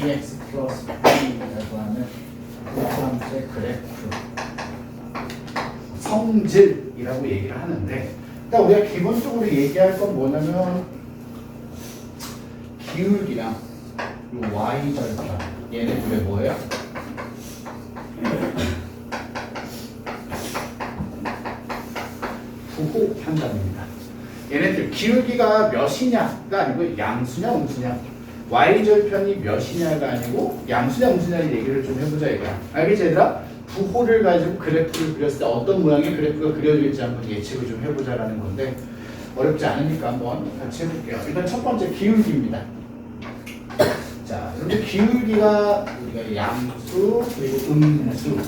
ax 플러스 b라고 하는 함수의 그래프 성질이라고 얘기를 하는데, 일단 우리가 기본적으로 얘기할 건 뭐냐면 기울기랑 요 y 절편 얘네 둘의 뭐예요? 부호 판단입니다. 얘네들 기울기가 몇이냐가 아니고 양수냐 음수냐, y절편이 몇이냐가 아니고 양수냐 음수냐를 얘기를 좀 해보자 이거야. 알겠지 얘들아? 부호를 가지고 그래프를 그렸을 때 어떤 모양의 그래프가 그려질지 한번 예측을 좀 해보자라는 건데, 어렵지 않으니까 한번 같이 해볼게요. 일단 첫 번째 기울기입니다. 자, 그런데 기울기가 우리가 양수 그리고 음수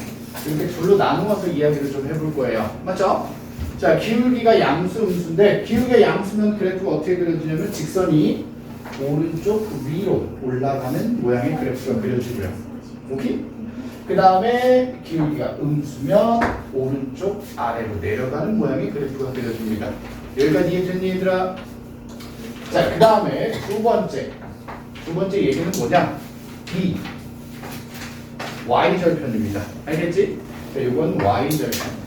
이렇게 둘로 나누어서 이야기를 좀 해볼 거예요. 맞죠? 자, 기울기가 양수, 음수인데 기울기가 양수면 그래프가 어떻게 그려지냐면 직선이 오른쪽 위로 올라가는 모양의 그래프가 그려지고요. 오케이? 그 다음에 기울기가 음수면 오른쪽 아래로 내려가는 모양의 그래프가 그려집니다. 여기까지 이해됐니 얘들아? 자, 그 다음에 두 번째 얘기는 뭐냐? B y절편입니다. 알겠지? 자, 이건 y절편.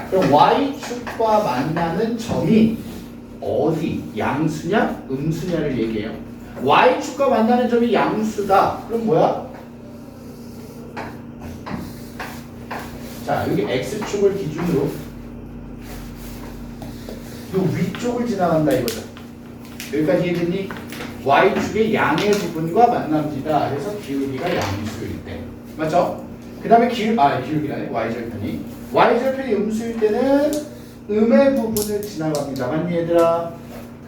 그럼 y축과 만나는 점이 어디? 양수냐? 음수냐를 얘기해요. y축과 만나는 점이 양수다. 그럼 뭐야? 자, 여기 x축을 기준으로 요 위쪽을 지나간다 이거죠. 여기까지 이해됐니? y축의 양의 부분과 만납니다. 그래서 기울기가 양수일 때. 맞죠? 그 다음에 기울기라네. y절편이 음수일 때는 음의 부분을 지나갑니다. 맞니 얘들아?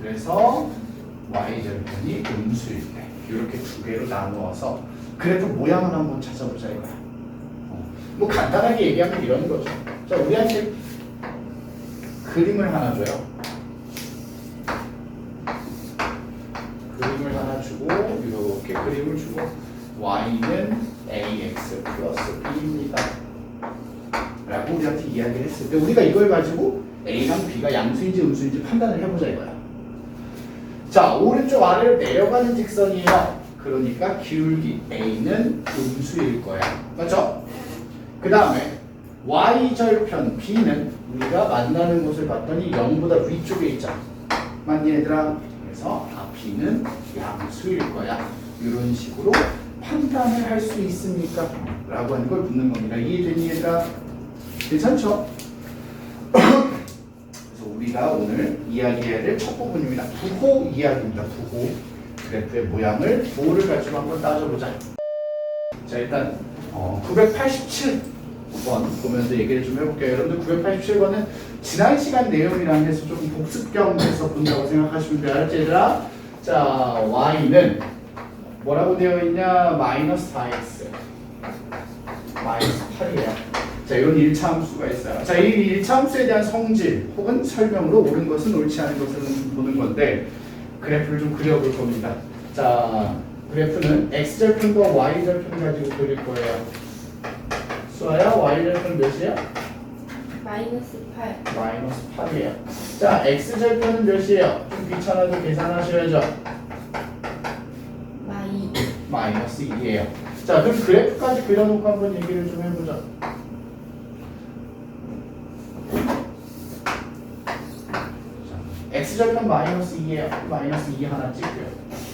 그래서 y절편이 음수일 때 이렇게 두 개로 나누어서 그래프 모양을 한번 찾아보자 이거야. 뭐 간단하게 얘기하면 이런 거죠. 자, 우리한테 그림을 하나 줘요. 그림을 하나 주고 이렇게 그림을 주고 y는 ax 플러스 b입니다 라고 우리한테 이야기를 했을 때 우리가 이걸 가지고 a랑 b가 양수인지 음수인지 판단을 해보자 이거야. 자, 오른쪽 아래로 내려가는 직선이에요. 그러니까 기울기 a는 음수일 거야. 맞죠? 그 다음에 y절편 b는 우리가 만나는 곳을 봤더니 0보다 위쪽에 있잖아. 맞니 얘들아? 그래서 b는 양수일 거야. 이런 식으로 판단을 할 수 있습니까? 라고 하는 걸 묻는 겁니다. 이해되니 얘들아? 괜찮죠? 그래서 우리가 오늘 이야기해야 될 첫 부분입니다. 부호 이야기입니다. 부호. 그래프의 모양을 부호를 가지고 한번 따져보자. 자, 일단 987번 보면서 얘기를 좀 해볼게요. 여러분들 987번은 지난 시간 내용이랑 해서 조금 복습경해서 본다고 생각하시면 돼요. 알았지 얘들아? 자, y는 뭐라고 되어 있냐? 마이너스 4x 마이너스 8이에요. 자, 이런 1차 함수가 있어요. 자, 이 1차 함수에 대한 성질 혹은 설명으로 옳은 것은 옳지 않은 것을 보는 건데 그래프를 좀 그려볼 겁니다. 자, 그래프는 x절편과 y절편 가지고 그릴 거예요. 수아야, y절편 몇이야? 마이너스 8. 마이너스 8이에요. 자, x절편은 몇이에요? 좀 귀찮아도 계산하셔야죠. 마이너스 2예요. 자, 그럼 그래프까지 그려놓고 한번 얘기를 좀 해보자. x절편 마이너스 2예요. 마이너스 2 하나 찍고요.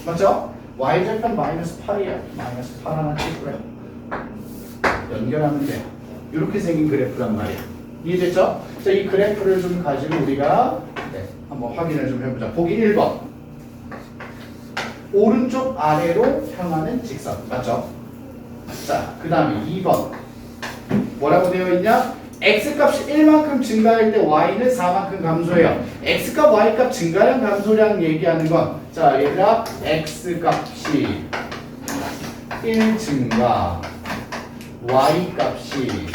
맞죠? y절편 마이너스 8이에요. 마이너스 8 하나 찍고요. 연결하면 돼요. 이렇게 생긴 그래프란 말이에요. 이해됐죠? 자, 이 그래프를 좀 가지고 우리가 한번 확인을 좀 해보자. 보기 1번. 오른쪽 아래로 향하는 직선. 맞죠? 자, 그 다음에 2번. 뭐라고 되어 있냐? x값이 1만큼 증가할 때 y는 4만큼 감소해요. x값, y값 증가량, 감소량 얘기하는 건, 자, 얘들아, x값이 1 증가, y값이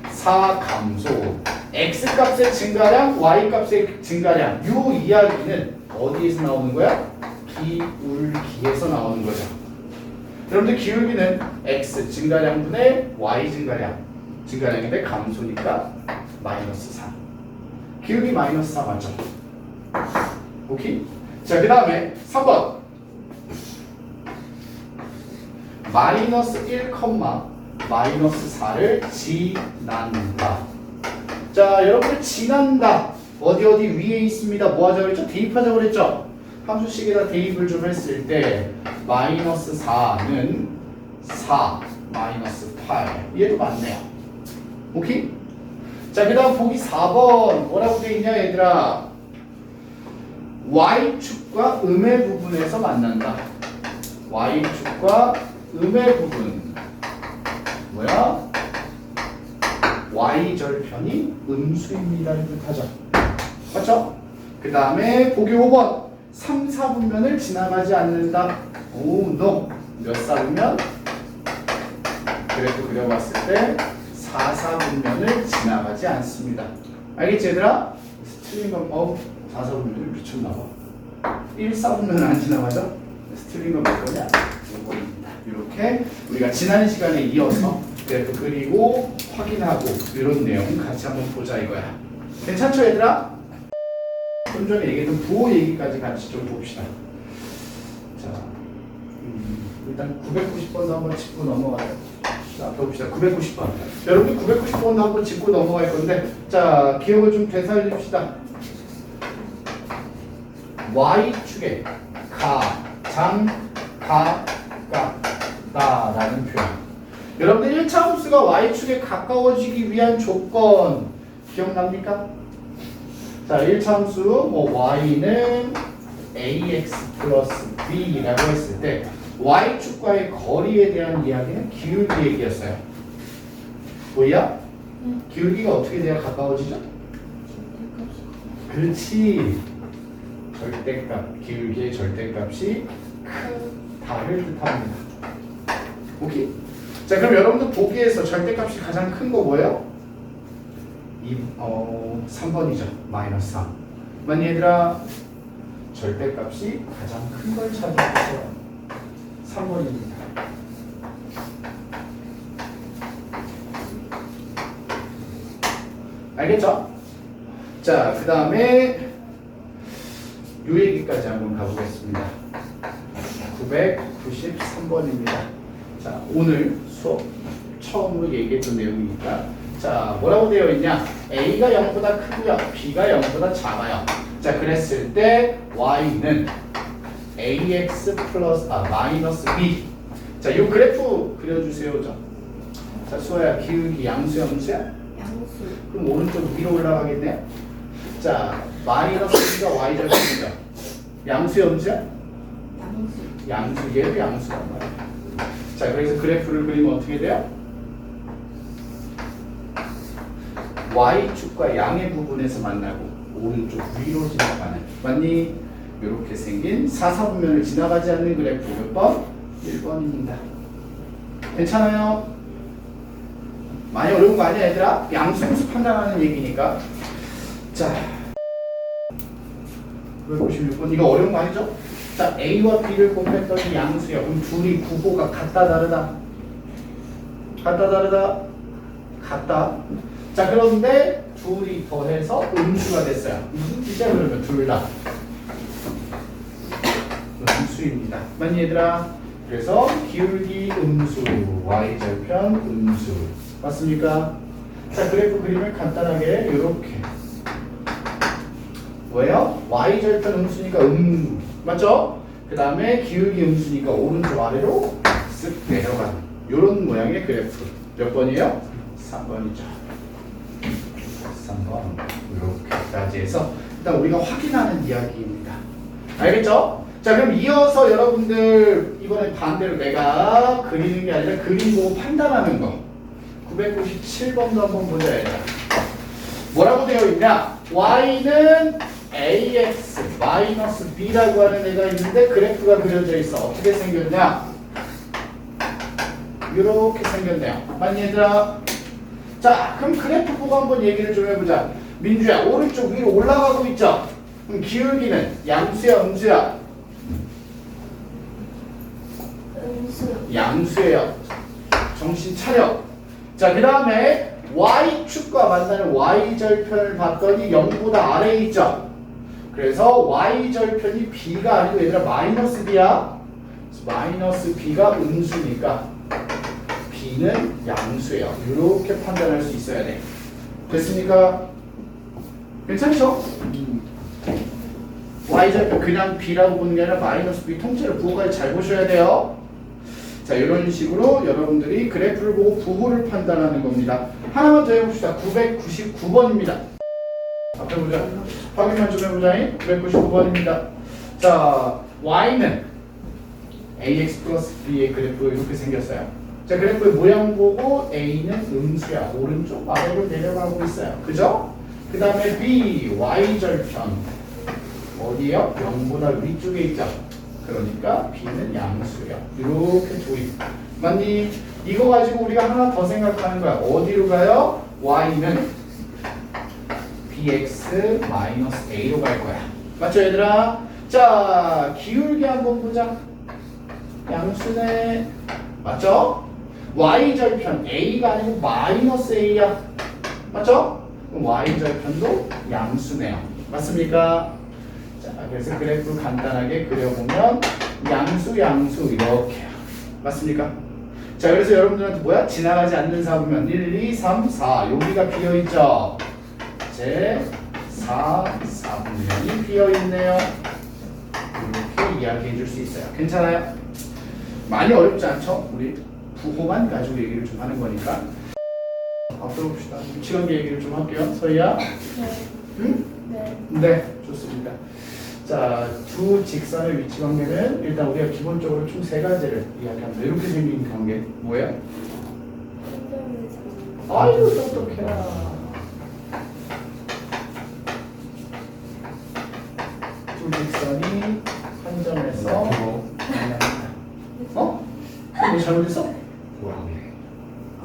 4 감소. x값의 증가량, y값의 증가량. 이 이야기는 어디에서 나오는 거야? 기울기에서 나오는 거죠. 여러분들 기울기는 x 증가량분의 y 증가량인데 감소니까 마이너스 4. 기울기 마이너스 4 맞죠? 오케이? 자, 그 다음에 3번. 마이너스 1, 마이너스 4를 지난다. 자, 여러분들 지난다. 어디 위에 있습니다. 뭐 하자고 그랬죠? 대입하자고 그랬죠? 함수식에다 대입을 좀 했을 때 마이너스 4는 4 마이너스 8 얘도 맞네요. 오케이? 자, 그 다음 보기 4번 뭐라고 되어 있냐 얘들아? y축과 음의 부분에서 만난다. y축과 음의 부분 뭐야? y절편이 음수입니다를 뜻하죠. 맞죠? 그 다음에 보기 5번 3, 4분면을 지나가지 않는다. 오, no. 몇 사분면? 그래프 그려봤을 때 4, 4분면을 지나가지 않습니다. 알겠지 얘들아? 틀린 건 4, 4분면을 미쳤나봐. 1, 4분면은 안 지나가죠? 틀린 건 몇 거냐? 이거입니다. 이렇게 우리가 지난 시간에 이어서 그래프 그리고 확인하고 이런 내용 같이 한번 보자 이거야. 괜찮죠 얘들아? 좀 전에 얘기했던 부호 얘기까지 같이 좀 봅시다. 자, 일단 990번도 한번 짚고 넘어가요. 자, 봅시다. 990번. 여러분 990번도 한번 짚고 넘어갈 건데, 자, 기억을 좀 되살립시다. Y축에 가장 가깝다라는 표현. 여러분들 1차 함수가 Y축에 가까워지기 위한 조건 기억납니까? 자, 1차 함수 y는 ax 플러스 b라고 했을 때 y축과의 거리에 대한 이야기는 기울기 얘기였어요. 뭐야? 기울기가 어떻게 돼야 가까워지죠? 그렇지. 절대값, 기울기의 절대값이 크다를 뜻합니다. 오케이? 자, 그럼 여러분들 보기에서 절대값이 가장 큰 거 뭐예요? 3번이죠. 마이너스 3. 맞니 얘들아? 절대값이 가장 큰 걸 찾아주세요. 3번입니다. 알겠죠? 자, 그 다음에 요 얘기까지 한번 가보겠습니다. 993번입니다. 자, 오늘 수업 처음으로 얘기했던 내용이니까 자, 뭐라고 되어 있냐? A가 0보다 크고요. B가 0보다 작아요. 자, 그랬을 때 Y는 AX 플러스 마이너스 B. 자, 요 그래프 그려주세요. 자, 수아야, 기울기 양수야, 음수야? 양수. 그럼 오른쪽 위로 올라가겠네요. 자, 마이너스 B가 Y절편이죠. 양수야, 음수야? 양수. 양수, 얘도 양수란 말이야. 자, 그래서 그래프를 그리면 어떻게 돼요? Y축과 양의 부분에서 만나고 오른쪽 위로 지나가는 맞니? 이렇게 생긴 4, 4분면을 지나가지 않는 그래프 몇 번? 1번입니다. 괜찮아요? 많이 어려운 거 아니야 얘들아? 양수음수 판단하는 얘기니까. 자, 956번 이거 어려운 거 아니죠? 자, A와 B를 곱했더니 양수야. 그럼 둘이 부호가 같다 다르다? 같다 다르다? 같다. 자, 그런데 둘이 더해서 음수가 됐어요. 무슨 뜻이야 그러면 둘 다? 음수입니다. 맞니 얘들아? 그래서 기울기 음수, y절편 음수. 맞습니까? 자, 그래프 그림을 간단하게 이렇게. 뭐예요? y절편 음수니까 맞죠? 그 다음에 기울기 음수니까 오른쪽 아래로 쓱 내려가는 이런 모양의 그래프. 몇 번이에요? 3번이죠. 3번 이렇게까지 해서 일단 우리가 확인하는 이야기입니다. 알겠죠? 자, 그럼 이어서 여러분들 이번엔 반대로 내가 그리는 게 아니라 그림 보고 판단하는 거 997번도 한번 보자. 얘들아. 뭐라고 되어 있냐? y는 ax 마이너스 b라고 하는 애가 있는데 그래프가 그려져 있어. 어떻게 생겼냐? 이렇게 생겼네요. 맞니 얘들아? 자, 그럼 그래프 보고 한번 얘기를 좀 해보자. 민주야, 오른쪽 위로 올라가고 있죠? 그럼 기울기는 양수야, 음수야? 음수. 양수예요. 정신 차려. 자, 그 다음에 y축과 만나는 y절편을 봤더니 0보다 아래에 있죠? 그래서 y절편이 b가 아니고 얘들아 마이너스 b야? 마이너스 b가 음수니까 b는 양수예요. 이렇게 판단할 수 있어야 돼. 됐습니까? 괜찮죠? y절편 그냥 b라고 보는 게 아니라 마이너스 b 통째로 부호까지 잘 보셔야 돼요. 자, 이런 식으로 여러분들이 그래프를 보고 부호를 판단하는 겁니다. 하나만 더 해봅시다. 999번입니다. 앞에 보자. 확인만 좀 해보자. 999번입니다. 자, y는 ax 플러스 b의 그래프 이렇게 생겼어요. 자, 그래프의 모양 보고 a는 음수야. 오른쪽 아래로 내려가고 있어요. 그죠? 그 다음에 b, y절편 어디에요? 0보다 위쪽에 있죠. 그러니까 b는 양수야. 이렇게 조립. 맞니? 이거 가지고 우리가 하나 더 생각하는 거야. 어디로 가요? y는 bx-a로 갈 거야. 맞죠, 얘들아? 자, 기울기 한번 보자. 양수네. 맞죠? y절편 a가 아니고 마이너스 a야. 맞죠? 그럼 y절편도 양수네요. 맞습니까? 자, 그래서 그래프 간단하게 그려보면 양수 이렇게. 맞습니까? 자, 그래서 여러분들한테 뭐야? 지나가지 않는 사 보면 1, 2, 3, 4 여기가 비어있죠? 제 4, 4분면이 비어있네요. 이렇게 이야기해 줄 수 있어요. 괜찮아요? 많이 어렵지 않죠? 우리 부호만 가지고 얘기를 좀 하는 거니까. 앞으로 봅시다. 위치관계 얘기를 좀 할게요. 서희야? 네. 응? 네. 네, 좋습니다. 자, 두 직선의 위치관계는 일단 우리가 기본적으로 총 세 가지를 이야기합니다. 이렇게 생긴 관계 뭐예요? 아이고 똑똑해라. 두 직선이 한 점에서 만납니다. 어? 뭐 잘못했어?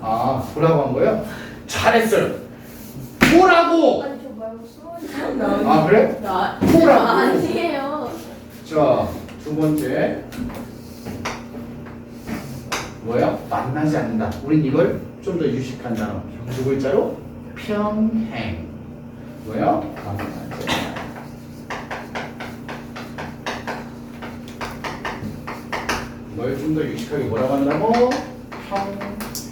아, 보라고 한 거예요? 잘했어요. 보라고! 아니 저 말고 수원이 아, 그래? 나 보라고! 아니에요. 자, 두 번째. 뭐야? 만나지 않는다. 우린 이걸 좀 더 유식한 단어. 두 글자로 평행. 뭐야? 만나지 않는다. 이걸 좀 더 유식하게 뭐라고 한다고?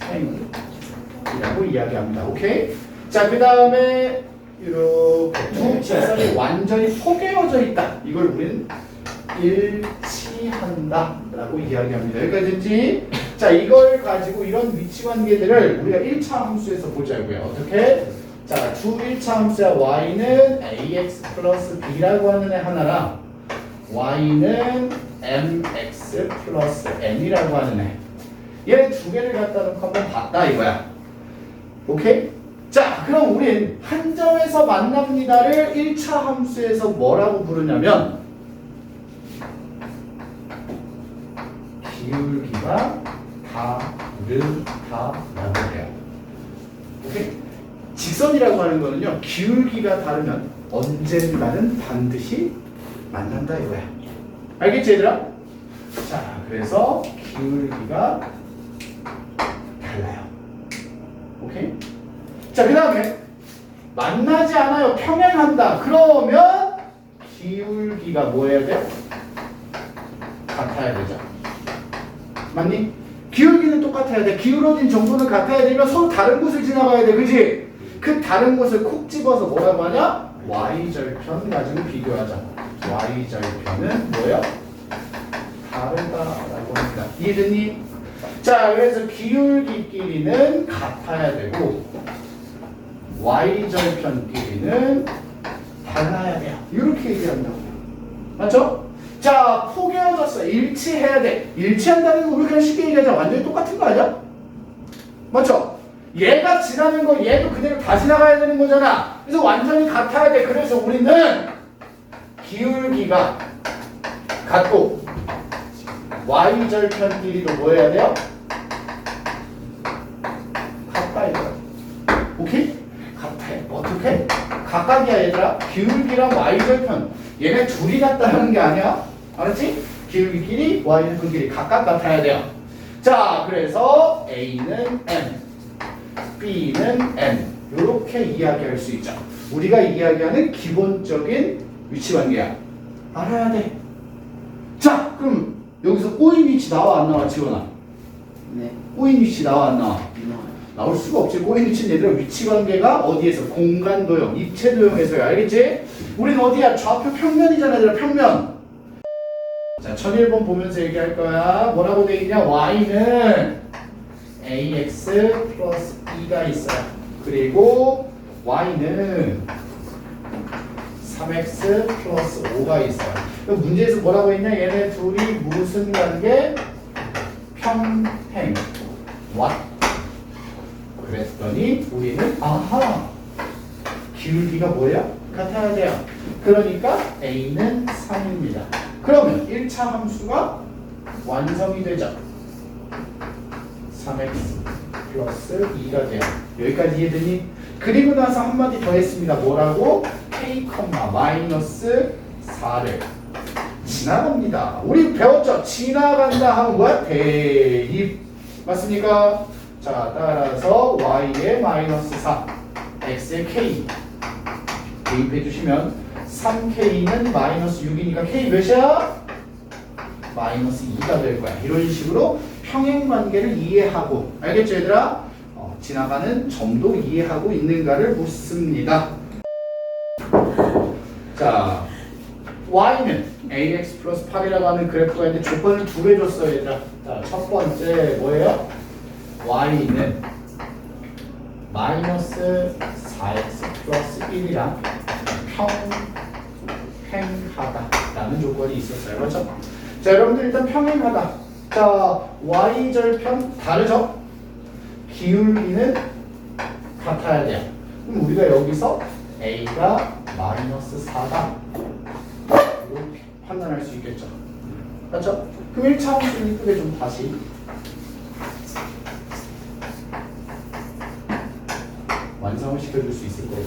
평행이라고 이야기합니다. 오케이? 자, 그 다음에 이렇게 두 직선이 완전히 포개어져 있다. 이걸 우리는 일치한다 라고 이야기합니다. 여기까지지? 자, 이걸 가지고 이런 위치 관계들을 우리가 1차 함수에서 보자고요. 어떻게? 자, 주 1차 함수야. y는 ax 플러스 b라고 하는 애 하나랑 y는 mx 플러스 n이라고 하는 애. 얘 두 개를 갖다 놓고 한번 봤다 이거야. 오케이? 자, 그럼 우린 한 점에서 만납니다를 1차 함수에서 뭐라고 부르냐면 기울기가 다르다라고 해요. 오케이? 직선이라고 하는 거는요, 기울기가 다르면 언젠가는 반드시 만난다 이거야. 알겠지 얘들아? 자, 그래서 기울기가 달라요. 오케이? 자, 그 다음에 만나지 않아요. 평행한다. 그러면 기울기가 뭐 해야 돼? 같아야 되죠. 맞니? 기울기는 똑같아야 돼. 기울어진 정도는 같아야 되면 서로 다른 곳을 지나가야 돼. 그지? 그 다른 곳을 콕 집어서 뭐라고 하냐? y절편 가지고 비교하자. y절편은 뭐야? 다르다라고 합니다. 이해됐니? 자, 그래서 기울기끼리는 같아야 되고 y절편끼리는 달라야 돼요. 이렇게 얘기한다고요. 맞죠? 자, 포개어졌어. 일치해야 돼. 일치한다는 거 우리 그냥 쉽게 얘기하자. 완전히 똑같은 거 아니야? 맞죠? 얘가 지나는 거 얘도 그대로 다 지나가야 되는 거잖아. 그래서 완전히 같아야 돼. 그래서 우리는 기울기가 같고 y절편끼리도 뭐 해야 돼요? 같다 이거야. 오케이? 같아. 어떻게? 각각이야 얘들아. 기울기랑 y절편 얘네 둘이 같다는 게 아니야. 알았지? 기울기끼리 y절편끼리 각각 같아야 돼요. 자, 그래서 a는 m, b는 n 이렇게 이야기할 수 있죠. 우리가 이야기하는 기본적인 위치관계야. 알아야 돼. 자, 그럼 여기서 꼬인 위치 나와 안 나와 지원아? 네. 꼬인 위치 나와 안 나와? 나올 수가 없지. 꼬인 위치는 얘들아 위치 관계가 어디에서? 공간 도형, 입체 도형에서야. 알겠지? 우린 어디야? 좌표 평면이잖아 얘들아. 평면. 자 1001번 보면서 얘기할 거야. 뭐라고 돼 있냐? y는 ax 플러스 2가 있어요. 그리고 y는 3x 플러스 5가 있어요. 그럼 문제에서 뭐라고 했냐? 얘네 둘이 무슨 관계? 평행. what? 그랬더니 우리는 아하 기울기가 뭐야? 같아야 돼요. 그러니까 a는 3입니다. 그러면 1차 함수가 완성이 되죠. 3x 플러스 2가 돼요. 여기까지 이해되니? 그리고 나서 한마디 더 했습니다. 뭐라고? k, 마이너스 4를 지나갑니다. 우리 배웠죠? 지나간다 하면 뭐야? 대입. 맞습니까? 자, 따라서 y의 마이너스 4, x의 k 대입해 주시면 3k는 마이너스 6이니까 k 몇이야? 마이너스 2가 될 거야. 이런 식으로 평행 관계를 이해하고, 알겠죠 얘들아? 지나가는 점도 이해하고 있는가를 묻습니다. 자, y는 ax 플러스 8이라고 하는 그래프가 있는데 조건을 두 개 줬어요 얘들아. 자, 첫 번째 뭐예요? y는 마이너스 4x 플러스 1이랑 평행하다라는 조건이 있었어요. 그렇죠? 자, 여러분들 일단 평행하다. 자, y절편 다르죠? 기울기는 같아야 돼요. 그럼 우리가 여기서 a가 마이너스 4다 이렇게 판단할 수 있겠죠? 그렇죠? 그럼 1차 함수를 이쁘게 좀 다시 완성을 시켜줄 수 있을 거예요.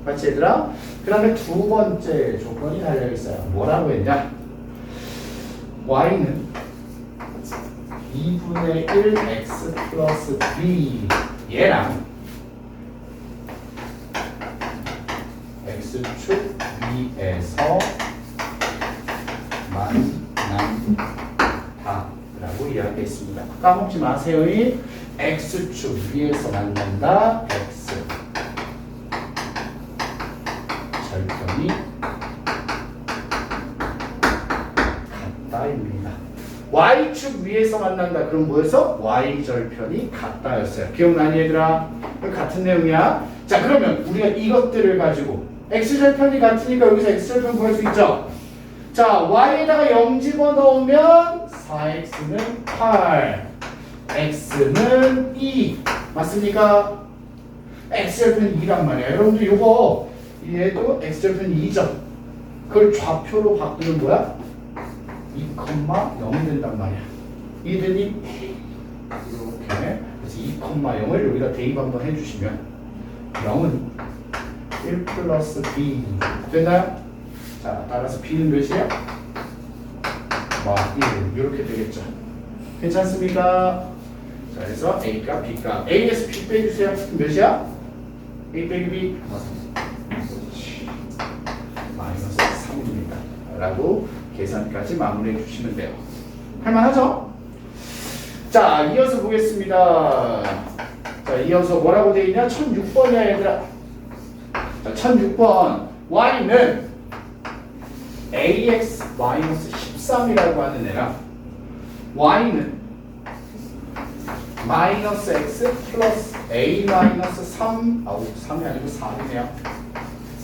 맞지 얘들아? 그 다음에 두 번째 조건이 달려있어요. 뭐라고 했냐? y는 2분의 1 x 플러스 b 얘랑 x축 위에서 만난다 라고 이야기했습니다. 까먹지 마세요. 이 x축 위에서 만난다. x 절편이 같다입니다. y축 위에서 만난다. 그럼 뭐였어? y절편이 같다였어요. 기억나니 얘들아? 같은 내용이야. 자, 그러면 우리가 이것들을 가지고 x절편이 같으니까 여기서 x절편 구할 수 있죠? 자, y에다가 0 집어넣으면 4x는 8, x는 2 맞습니까? x절편 2란 말이야. 여러분들 요거 얘도 x절편 2죠? 그걸 좌표로 바꾸는 거야? 2,0이 된단 말이야. 이해되니? 이렇게 그래서 2,0을 여기다 대입 한번 해주시면 0은 1 플러스 b 되나요? 자, 따라서 b는 몇이야? 1 이렇게 되겠죠. 괜찮습니까? 자, 그래서 a가 b가 a에서 b 빼주세요. 몇이야? a 빼기 b 마이너스 3입니다. 라고 계산까지 마무리해 주시면 돼요. 할만하죠? 자, 이어서 보겠습니다. 자, 이어서 뭐라고 되어 있냐? 1006번이야 얘들아. 자, 1006번 y는 ax 마이너스 13이라고 하는 애랑 y는 마이너스 x 플러스 a 마이너스 3 3이 아니고 4이네요.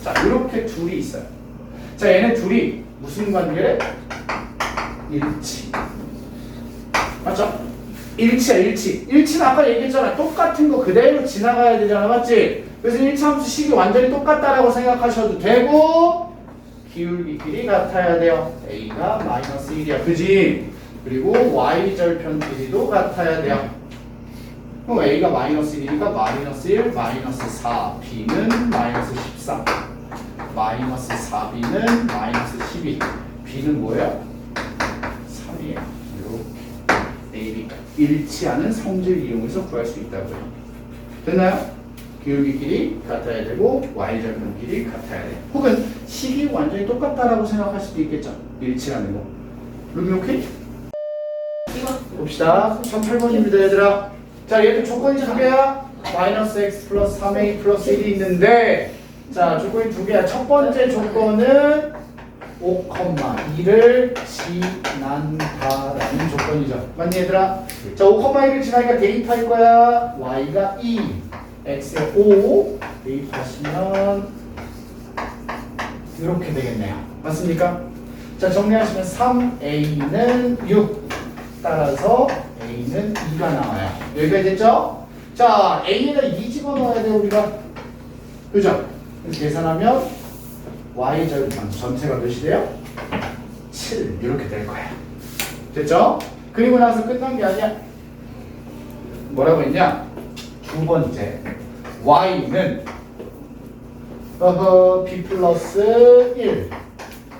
자, 이렇게 둘이 있어요. 자, 얘네 둘이 무슨 관계래? 일치. 맞죠? 일치야, 일치. 일치는 아까 얘기했잖아. 똑같은 거 그대로 지나가야 되잖아. 맞지? 그래서 1차 함수 식이 완전히 똑같다라고 생각하셔도 되고 기울기끼리 같아야 돼요. a가 마이너스 1이야. 그지? 그리고 y절편 길이도 같아야 돼요. 그럼 a가 마이너스 1이니까 마이너스 1, 마이너스 4, b는 마이너스 13, 마이너스 4b는 마이너스 12, b는 뭐예요? 3이에요. 이렇게 a, b가 일치하는 성질 이용해서 구할 수 있다고요. 됐나요? 기울기끼리 같아야 되고 y절편끼리 같아야 돼. 혹은 식이 완전히 똑같다라고 생각할 수도 있겠죠. 일치라는 거. 여기 오케이? 봅시다. 1008번입니다, 얘들아. 자, 얘들 조건이 두 개야. 마이너스 x 플러스 3a 플러스 1이 있는데, 자, 조건이 두 개야. 첫 번째 조건은 5,2를 지난다라는 조건이죠. 맞니, 얘들아? 자, 5,2를 지나니까 대입할 거야. y가 2, x에 5 대입하시면 이렇게 되겠네요. 맞습니까? 자, 정리하시면 3a는 6, 따라서 a는 2가 나와요. 여기까지 됐죠? 자, a에다 2 집어넣어야 돼요, 우리가. 그죠? 그래서 계산하면 y절편 전체가 몇이 돼요? 7 이렇게 될 거예요. 됐죠? 그리고 나서 끝난 게 아니야. 뭐라고 했냐? 두 번째 y는 b 플러스 1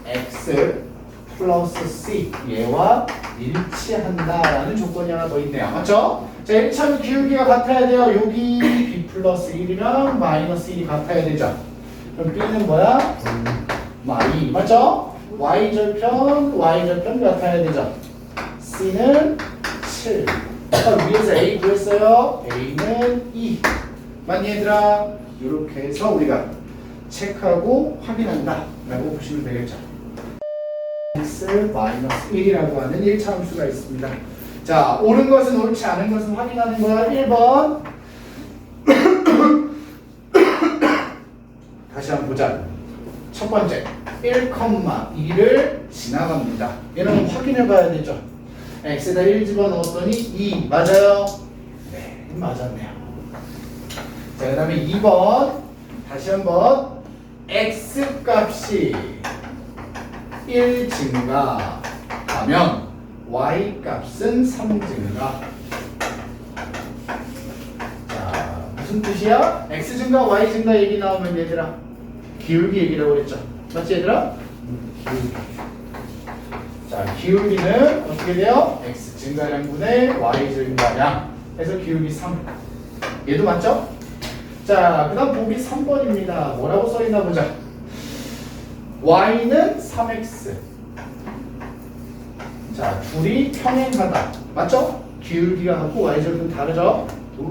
x 플러스 c 얘와 일치한다라는 조건이 하나 더 있네요. 맞죠? 자, 1차는 기울기가 같아야 돼요. 여기 b 플러스 1이랑 마이너스 1이 같아야 되죠. 그럼 b는 뭐야? y. 맞죠? y절편 같아야 되죠. c는 7. 아까 위에서 a 구했어요. a는 2. 맞니, 얘들아? 이렇게 해서 우리가 체크하고 확인한다 라고 보시면 되겠죠. x 마이너스 1이라고 하는 1차 함수가 있습니다. 자, 옳은 것은 옳지 않은 것은 확인하는 거야. 1번 다시 한번 보자. 첫 번째 1,2를 지나갑니다. 얘는 확인해 봐야 되죠. x에다 1 집어넣었더니 2 맞아요? 네, 맞았네요. 자, 그 다음에 2번 다시 한번 x 값이 1 증가하면 y 값은 3 증가. 자, 무슨 뜻이야? x 증가, y 증가 얘기 나오면 얘들아 기울기 얘기라고 그랬죠. 맞지, 얘들아? 기울기. 자, 기울기는 어떻게 돼요? x 증가량분의 y 증가량 해서 기울기 3. 얘도 맞죠? 자, 그 다음 보기 3번입니다. 뭐라고 써있나 보자. y는 3x. 자, 둘이 평행하다. 맞죠? 기울기가 같고 y절편 다르죠? 1,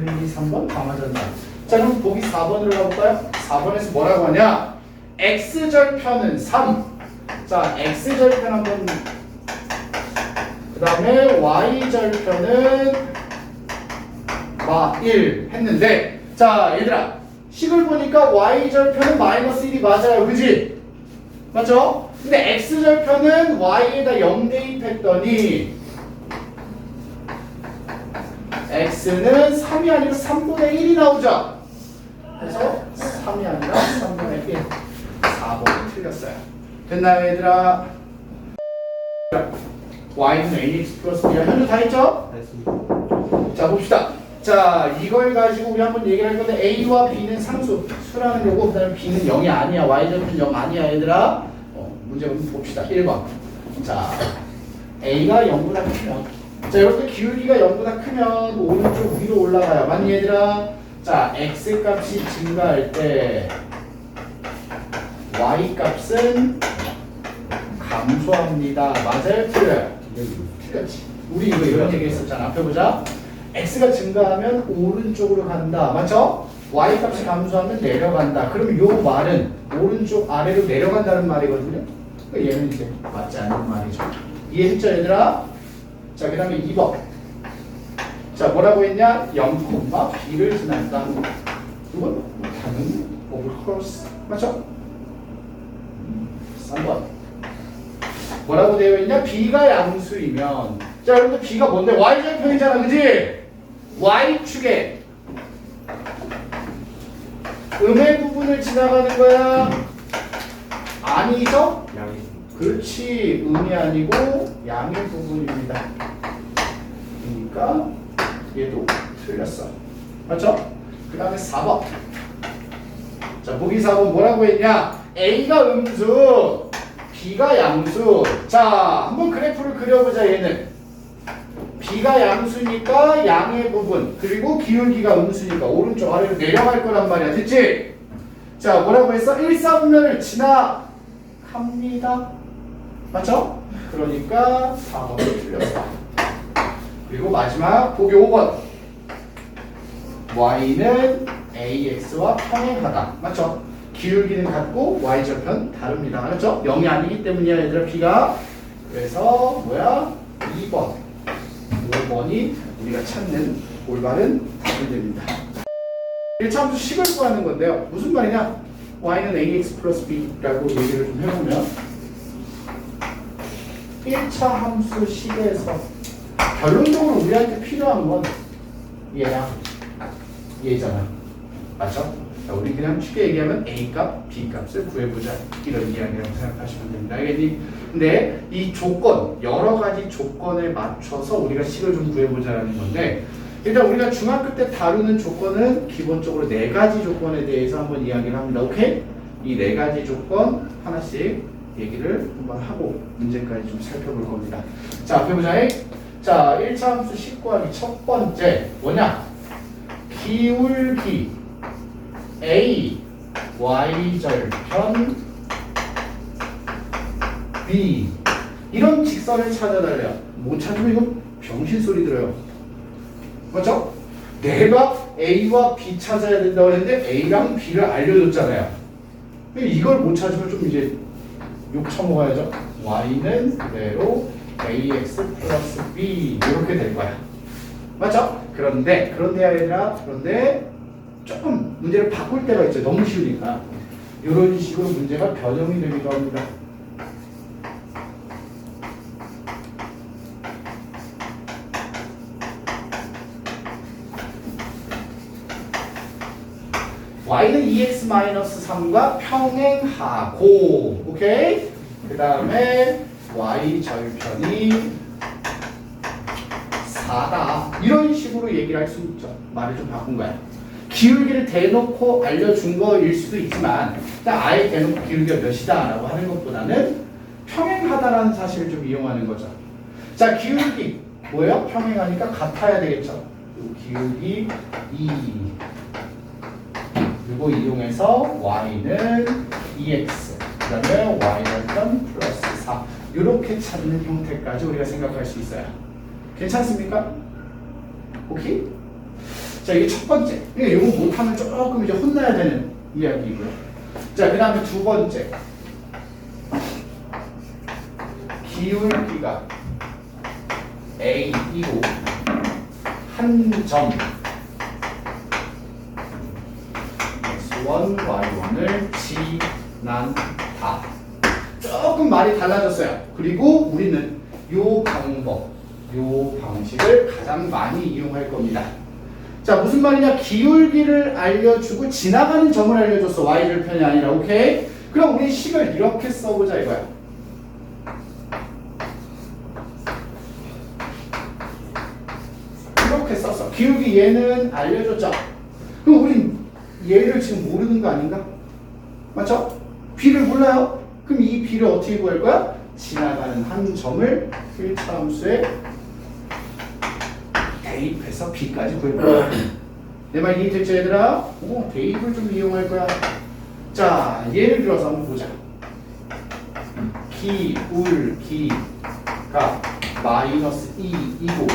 2, 3번 다 맞았나? 자, 그럼 보기 4번으로 가볼까요? 4번에서 뭐라고 하냐? x절편은 3. 자, x절편 한번. 그 다음에 y절편은 1 했는데, 자, 얘들아, 식을 보니까 y절편은 마이너스 1이 맞아요. 그지? 맞죠? 근데 x절편은 y에다 0 대입했더니 x는 3이 아니고 3분의 1이 나오죠? 그래서 3이 아니라 3분의 1. 4번이 틀렸어요. 됐나요, 얘들아? y는 ax 플러스 b야. 현재 다 했죠? 됐습니다. 자, 봅시다. 자, 이걸 가지고 우리 한번 얘기를 할 건데 a와 b는 상수, 수라는 거고, 그 다음에 b는 0이 아니야. y절편 0 아니야, 얘들아. 문제 한번 봅시다. 1번. 자, a가 0보다 크면, 자, 이렇게 기울기가 0보다 크면 오른쪽 위로 올라가요. 맞니, 얘들아? 자, x 값이 증가할 때 y 값은 감소합니다. 맞아요? 틀려요? 틀렸지. 우리 이거 이런 얘기 했었잖아. 앞에 보자. x가 증가하면 오른쪽으로 간다. 맞죠? y 값이 감소하면 내려간다. 그럼 이 말은 오른쪽 아래로 내려간다는 말이거든요. 그러니까 얘는 이제 맞지 않는 말이죠. 이해했죠, 얘들아? 자, 그 다음에 2번. 자, 뭐라고 했냐? 0,b를 지난다. 이건 당연히 over course. 맞죠? 3번. 뭐라고 되어 있냐? b가 양수이면, 자, 여러분들 b가 뭔데? y절편이잖아, 그지? y축에 음의 부분을 지나가는 거야? 아니죠? 양이 그렇지. 음이 아니고 양의 부분입니다. 그러니까 얘도 틀렸어. 맞죠? 그 다음에 4번. 자, 보기 4번 뭐라고 했냐? A가 음수, B가 양수. 자, 한번 그래프를 그려보자, 얘는. B가 양수니까 양의 부분, 그리고 기울기가 음수니까 오른쪽 아래로 내려갈 거란 말이야. 됐지? 자, 뭐라고 했어? 1사분면을 지나갑니다. 맞죠? 그러니까 4번이 틀렸어. 그리고 마지막 보기 5번. y는 ax와 평행하다. 맞죠? 기울기는 같고 y절편 다릅니다. 알았죠? 0이 아니기 때문이야 얘들아 b가. 그래서 뭐야? 2번 5번이 우리가 찾는 올바른 답이 됩니다. 1차 함수 식을 구하는 건데요. 무슨 말이냐? y는 ax 플러스 b라고 얘기를 좀 해보면 1차 함수 식에서 결론적으로 우리한테 필요한 건 얘야. 얘잖아. 맞죠? 자, 우리 그냥 쉽게 얘기하면 a 값, b 값을 구해보자. 이런 이야기라고 생각하시면 됩니다. 알겠니? 근데 이 조건, 여러 가지 조건에 맞춰서 우리가 식을 좀 구해보자라는 건데 일단 우리가 중학교 때 다루는 조건은 기본적으로 4가지 조건에 대해서 한번 이야기를 합니다. 오케이? 이 4가지 조건 하나씩 얘기를 한번 하고 문제까지 좀 살펴볼 겁니다. 자, 해보자. 자, 1차 함수 식 구하기 첫 번째 뭐냐? 기울기 A y절편 B 이런 직선을 찾아달래요. 못 찾으면 이거 병신 소리 들어요. 맞죠? 내가 A와 B 찾아야 된다고 했는데 A랑 B를 알려줬잖아요. 이걸 못 찾으면 좀 이제 욕 처먹어야죠. y는 그대로 ax 플러스 b 이렇게 될 거야. 맞죠? 그런데 아니라 그런데 조금 문제를 바꿀 때가 있죠. 너무 쉬우니까 이런 식으로 문제가 변형이 되기도 합니다. y는 2x-3과 평행하고 오케이? 그 다음에 y절편이 4다 이런 식으로 얘기를 할 수 있죠. 말을 좀 바꾼 거야. 기울기를 대놓고 알려준 거일 수도 있지만 일단 아예 대놓고 기울기가 몇이다 라고 하는 것보다는 평행하다라는 사실을 좀 이용하는 거죠. 자, 기울기 뭐예요? 평행하니까 같아야 되겠죠. 기울기 2 그리고 이용해서 y는 2x 그 다음에 y절편 플러스 4 이렇게 찾는 형태까지 우리가 생각할 수 있어요. 괜찮습니까? 오케이? 자, 이게 첫 번째. 이거 못하면 조금 이제 혼나야 되는 이야기고요. 자, 그 다음에 두 번째. 기울기가 A이고 한 점 X1, Y1을 지난다. 조금 말이 달라졌어요. 그리고 우리는 요 방식을 가장 많이 이용할 겁니다. 자, 무슨 말이냐? 기울기를 알려주고 지나가는 점을 알려줬어. y절편이 아니라. 오케이? 그럼 우리 식을 이렇게 써보자 이거야. 이렇게 썼어. 기울기 얘는 알려줬죠. 그럼 우린 얘를 지금 모르는 거 아닌가? 맞죠? b를 몰라요? 그럼 이 b를 어떻게 구할 거야? 지나가는 한 점을 1차 함수에 대입해서 b까지 구할 거야. 내 말 이해됐죠 얘들아? 대입을 좀 이용할 거야. 자, 예를 들어서 한번 보자. 기울기가 마이너스 2이고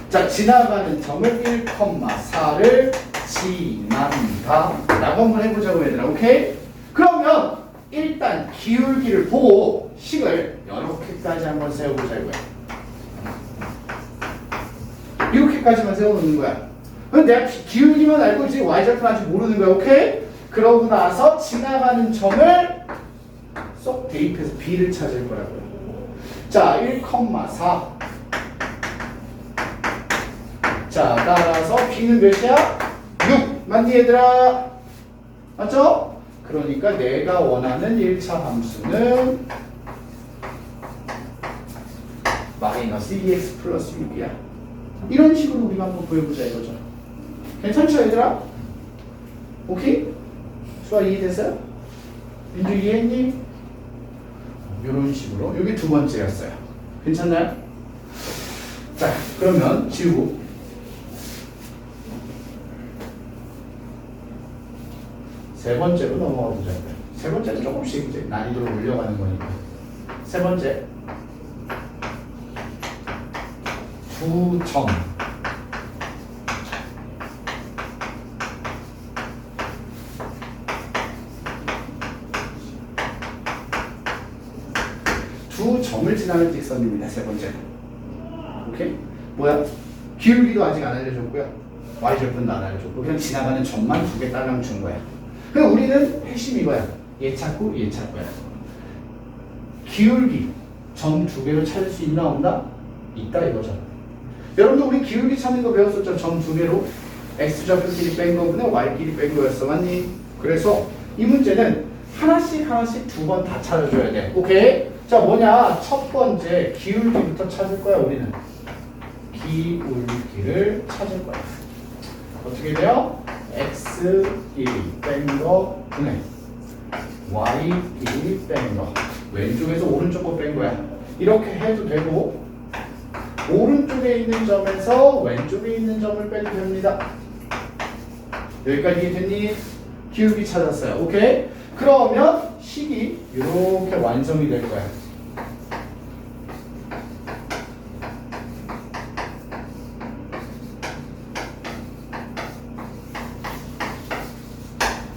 자, 지나가는 점을 1,4를 지난다 라고 한번 해보자고 얘들아. 오케이? 그러면 일단 기울기를 보고 식을 이렇게까지 한번 세워보자 이거야. 이렇게까지만 세워놓는 거야. 내가 기울기만 알고 지금 y절편 아직 모르는 거야. 오케이? 그러고 나서 지나가는 점을 쏙 대입해서 b를 찾을 거라고요. 자, 1,4 자, 따라서 b는 몇이야? 6 맞니 얘들아? 맞죠? 그러니까 내가 원하는 1차 함수는 마이너스 2x 플러스 6이야. 이런 식으로 우리가 한번 보여보자 이거죠. 괜찮죠 얘들아? 오케이? 수아 이해됐어요? 민주 이해했니? 이런 식으로. 이게 두 번째였어요. 괜찮나요? 자, 그러면 지우고 세 번째로 넘어가 보자. 세 번째는 조금씩 이제 난이도를 올려가는 거니까. 세 번째. 두 점. 두 점을 지나는 직선입니다. 세 번째. 오케이? 뭐야? 기울기도 아직 안 알려줬고요. y절편도 안 알려줬고 그냥 지나가는 점만 두 개 딸랑 준 거야. 그럼 우리는 핵심이 이거야. 얘 찾고 얘 찾고야. 기울기 점 두 개로 찾을 수 있나 없나? 있다 이거죠. 여러분도 우리 기울기 찾는 거 배웠었죠. 점 두 개로 x좌표끼리 뺀 거분에 y끼리 뺀 거였어. 맞니? 그래서 이 문제는 하나씩 두 번 다 찾아줘야 돼. 오케이? 자 뭐냐? 첫 번째 기울기부터 찾을 거야 우리는. 기울기를 찾을 거야. 어떻게 돼요? x끼리 뺀 거 분의 y끼리 뺀 거. 왼쪽에서 오른쪽 거 뺀 거야. 이렇게 해도 되고 오른쪽에 있는 점에서 왼쪽에 있는 점을 빼도 됩니다. 여기까지 이해됐니? 기울기 찾았어요. 오케이? 그러면 식이 이렇게 완성이 될 거야.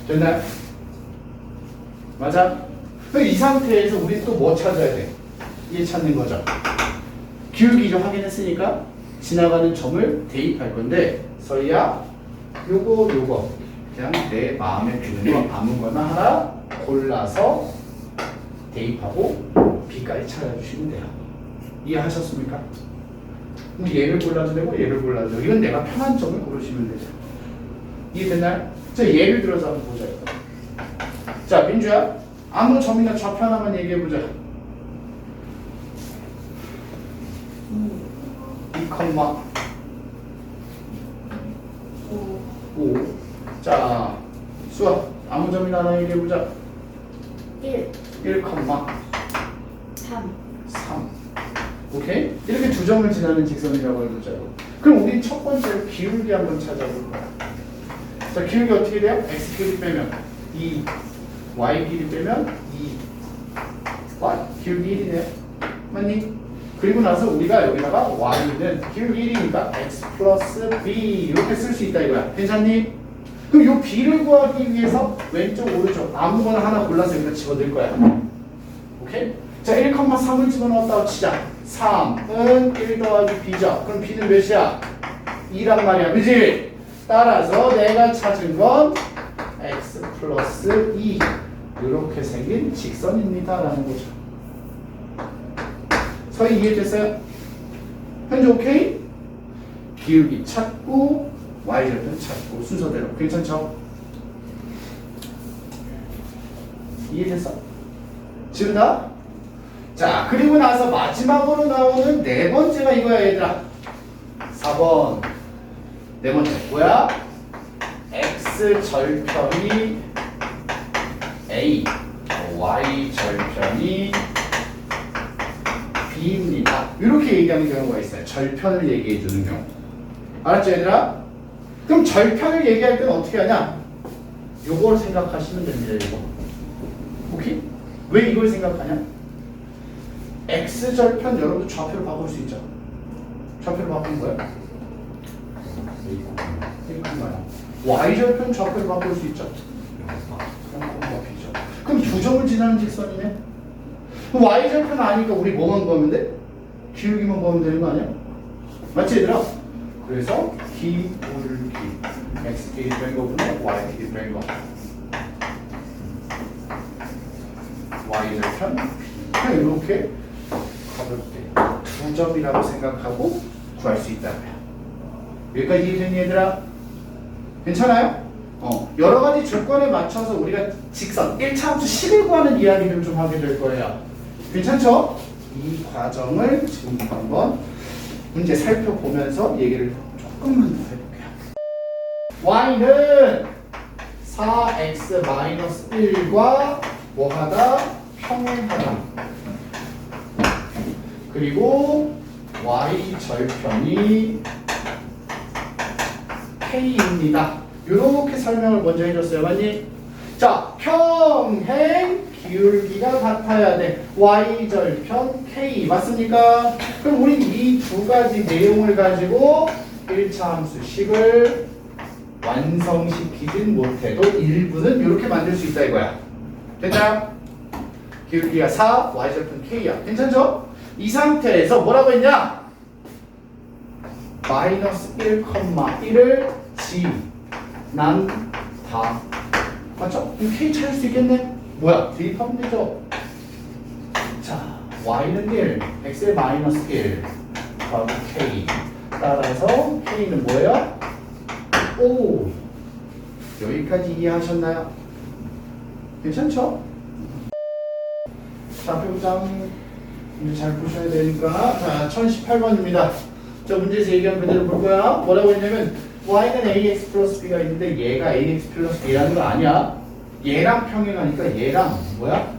됐나요? 맞아? 이 상태에서 우리 또 뭐 찾아야 돼? 얘 찾는 거죠. 기울기 좀 확인했으니까 지나가는 점을 대입할 건데 서희야 요거 그냥 내 마음에 드는 거 아무거나 하나 골라서 대입하고 B까지 찾아주시면 돼요. 이해하셨습니까? 그럼 얘를 골라도 되고 얘를 골라도 되고 이건 내가 편한 점을 고르시면 되죠. 이해됐나요? 자 예를 들어서 한번 보자. 자 민주야 아무 점이나 좌표 하나만 얘기해보자. 2,5 자 수아 아무 점이나 하나 얘기해보자. 1, 3 오케이? 이렇게 두 점을 지나는 직선이라고 해보자고. 그럼 우리 첫 번째로 기울기 한번 찾아볼 거야. 자 기울기 어떻게 돼요? x 길이 빼면 2 y 길이 빼면 2 y 기울기 1이네요. 맞니? 그리고 나서 우리가 여기다가 y는 기울기 1이니까 x 플러스 b 이렇게 쓸 수 있다 이거야. 괜찮니? 그럼 이 b를 구하기 위해서 왼쪽 오른쪽 아무거나 하나 골라서 여기다 집어넣을 거야. 오케이? 자 1,3을 집어넣었다고 치자. 3은 1 더하기 b죠. 그럼 b는 몇이야? 2란 말이야. 그지? 따라서 내가 찾은 건 x 플러스 2 이렇게 생긴 직선입니다 라는 거죠. 서희 이해됐어요? 현재 오케이? 기울기 찾고 y절편 찾고 순서대로 괜찮죠? 이해됐어? 지은다? 자 그리고 나서 마지막으로 나오는 네 번째가 이거야 얘들아. 4번 네 번째 뭐야? x절편이 a y절편이 b입니다. 이렇게 얘기하는 경우가 있어요. 절편을 얘기해 주는 경우. 알았죠 얘들아? 그럼 절편을 얘기할 때는 어떻게 하냐? 요걸 생각하시면 됩니다. 이거. 오케이? 왜 이걸 생각하냐? x절편 여러분도 좌표를 바꿀 수 있죠. 좌표를 바꾸는 거야. y절편 좌표를 바꿀 수 있죠. 그럼 두 점을 지나는 직선이네. y절편 아니까 우리 뭐만 구하면 돼? 기울기만 구하면 되는 거 아니야? 맞지 얘들아? 그래서 기울기 x끼리 뺀 거분에 y끼리 뺀 거 y절편 그냥 이렇게 가볍게 두 점이라고 생각하고 구할 수 있다고요. 여기까지 이해되니 얘들아? 괜찮아요? 여러 가지 조건에 맞춰서 우리가 직선 1차 함수 10을 구하는 이야기를 좀 하게 될 거예요. 괜찮죠? 이 과정을 지금 한번 문제 살펴보면서 얘기를 조금만 더 해볼게요. y는 4x-1과 뭐하다? 평행하다. 그리고 y절편이 k입니다. 이렇게 설명을 먼저 해줬어요. 맞니? 자, 평행 기울기가 같아야 돼. y절편 k 맞습니까? 그럼 우린 이 두 가지 내용을 가지고 1차 함수식을 완성시키진 못해도 일부는 이렇게 만들 수 있다 이거야. 됐나요? 기울기가 4, y절편 k야. 괜찮죠? 이 상태에서 뭐라고 했냐? 마이너스 1,1을 지난다. 맞죠? 그럼 k 찾을 수 있겠네? 뭐야? 대입하면 되죠? 자, y는 1, x의 마이너스 1 더하기 k. 따라서 k는 뭐예요? 오! 여기까지 이해하셨나요? 괜찮죠? 자, 표장 이제 잘 보셔야 되니까. 자, 1018번입니다. 자, 문제에서 얘기한 그대로 볼 거야. 뭐라고 했냐면 y는 ax 플러스 b가 있는데 얘가 ax 플러스 b라는 거 아니야. 얘랑 평행하니까 얘랑 뭐야?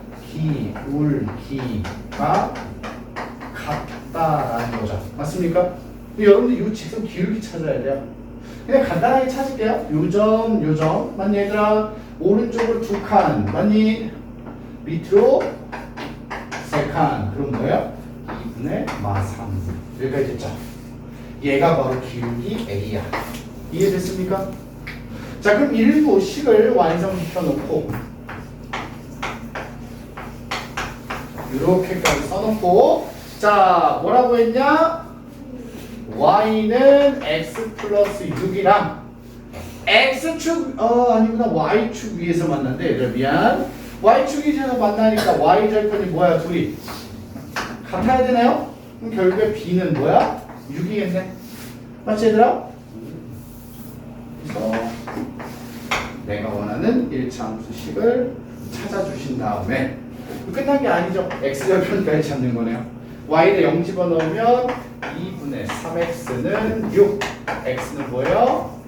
기울기가 같다라는 거죠. 맞습니까? 근데 여러분들 이 직선 기울기 찾아야 돼요. 그냥 간단하게 찾을게요. 요점 맞니 얘들아? 오른쪽으로 2칸 맞니? 밑으로 3칸. 그럼 뭐예요? 2분의 마3. 여기까지 됐죠? 얘가 바로 기울기 A야. 이해됐습니까? 자, 그럼 일부 식을 완성시켜 놓고 이렇게까지 써놓고 자, 뭐라고 했냐? y는 x 플러스 6이랑 x축 아니구나 y축 위에서 만난대. 얘들아 미안. y축 위에서 만나니까 y절편이 뭐야? 둘이 같아야 되나요? 그럼 결국에 b는 뭐야? 6이겠네. 맞지 얘들아? 그래서 내가 원하는 1차 함수식을 찾아주신 다음에 끝난 게 아니죠. x절편까지 찾는 거네요. y를 0 집어넣으면 2분의 3x는 6, x는 뭐예요?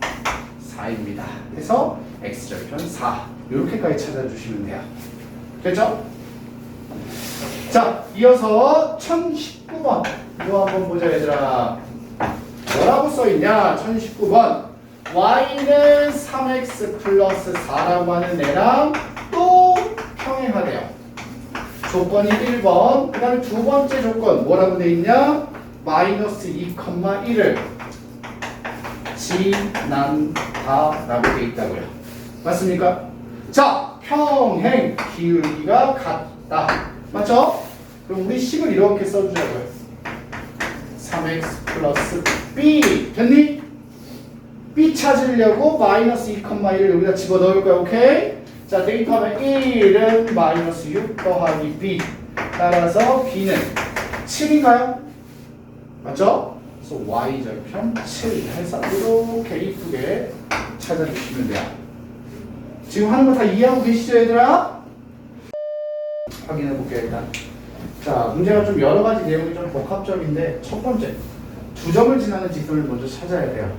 4입니다. 그래서 x절편 4 이렇게까지 찾아주시면 돼요. 됐죠? 자, 이어서 1019번 이거 한번 보자 얘들아. 뭐라고 써있냐? 1019번 y는 3x 플러스 4라고 하는 애랑 또 평행하대요. 조건이 1번, 그 다음에 두 번째 조건 뭐라고 돼 있냐? 마이너스 2,1을 지난다 라고 돼 있다고요. 맞습니까? 자, 평행 기울기가 같다. 맞죠? 그럼 우리 식을 이렇게 써주자고요. 3x 플러스 b 됐니? b 찾으려고 마이너스 2,1을 여기다 집어넣을 거야. 오케이? 자, 대입하면 1은 마이너스 6 더하기 b. 따라서 b는 7인가요? 맞죠? 그래서 y절편 7 해서 이렇게 이쁘게 찾아주시면 돼요. 지금 하는 거 다 이해하고 계시죠 얘들아? 확인해 볼게요 일단. 자, 문제가 좀 여러 가지 내용이 좀 복합적인데 첫 번째, 2점을 지나는 직선을 먼저 찾아야 돼요.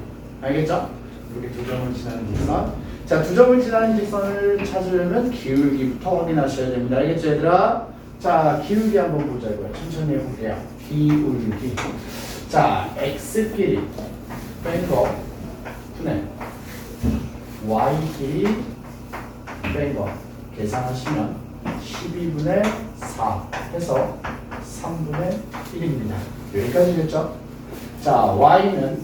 알겠죠? 이렇게 2점을 지나는 직선. 자, 2점을 지나는 직선을 찾으려면 기울기부터 확인하셔야 됩니다. 알겠죠 얘들아? 자, 기울기 한번 보자고요. 천천히 해볼게요. 기울기. 자, x끼리 뺀 거 분의 y끼리 뺀 거 계산하시면 12분의 4 해서 3분의 1입니다. 여기까지 됐죠? 자, y는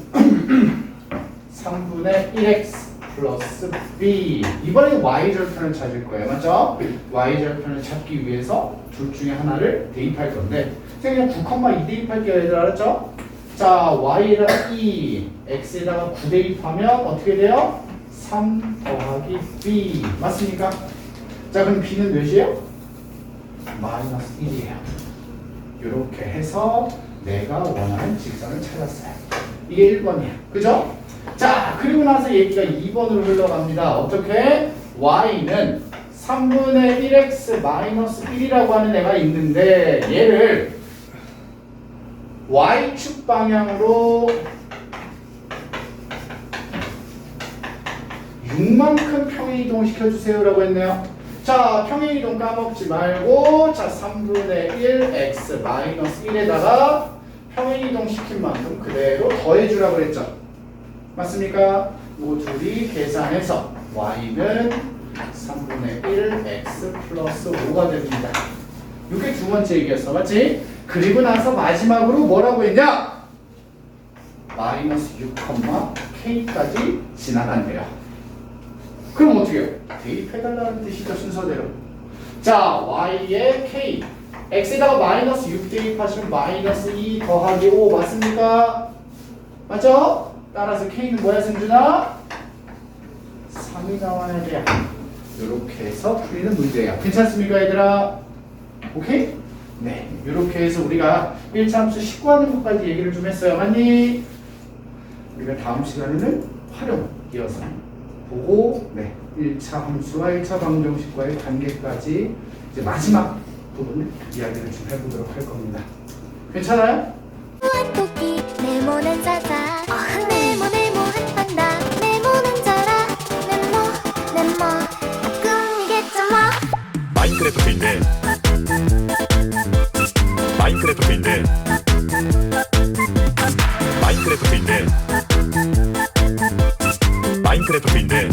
3분의 1x 플러스 b. 이번에 y절편을 찾을 거예요. 맞죠? y절편을 찾기 위해서 둘 중에 하나를 대입할 건데 그냥 9,2 대입할게요. 얘들 알았죠? 자, y에다가 2, x에다가 9 대입하면 어떻게 돼요? 3 더하기 b. 맞습니까? 자, 그럼 b는 몇이에요? 마이너스 1이에요. 이렇게 해서 내가 원하는 직선을 찾았어요. 이게 1번이야. 그죠? 자, 그리고 나서 얘기가 2번으로 흘러갑니다. 어떻게? y는 3분의 1x 마이너스 1이라고 하는 애가 있는데 얘를 y축 방향으로 6만큼 평행이동 시켜주세요 라고 했네요. 자, 평행이동 까먹지 말고 자 3분의 1 x 마이너스 1에다가 평행이동 시킨 만큼 그대로 더해주라고 그랬죠. 맞습니까? 뭐 둘이 계산해서 y는 3분의 1 x 플러스 5가 됩니다. 이게 두 번째 얘기였어. 맞지? 그리고 나서 마지막으로 뭐라고 했냐? 마이너스 6, k까지 지나간대요. 그럼 어떻게 해요? 대입해달라는 뜻이죠, 순서대로. 자, y에 k, x에다가 마이너스 6 대입하시면 마이너스 2 더하기 5 맞습니까? 맞죠? 따라서 k는 뭐야, 승준아? 3이 나와야 돼요. 이렇게 해서 풀리는 문제예요. 괜찮습니까, 얘들아? 오케이? 네, 이렇게 해서 우리가 1차 함수 식구하는 것까지 얘기를 좀 했어요. 맞니? 우리가 다음 시간에는 활용 이어서 보고, 네, 1차 함수와 1차 방정식과의 관계까지 이제 마지막 부분을 이야기를 좀 해보도록 할 겁니다. 괜찮아요? 토끼 네모난 자자 네모네모한단다 네모난 자라 네모 꿈이겠죠 뭐 마인크래프트인데 마인크래프트인데 마인크래프트인데 마인크래프트인데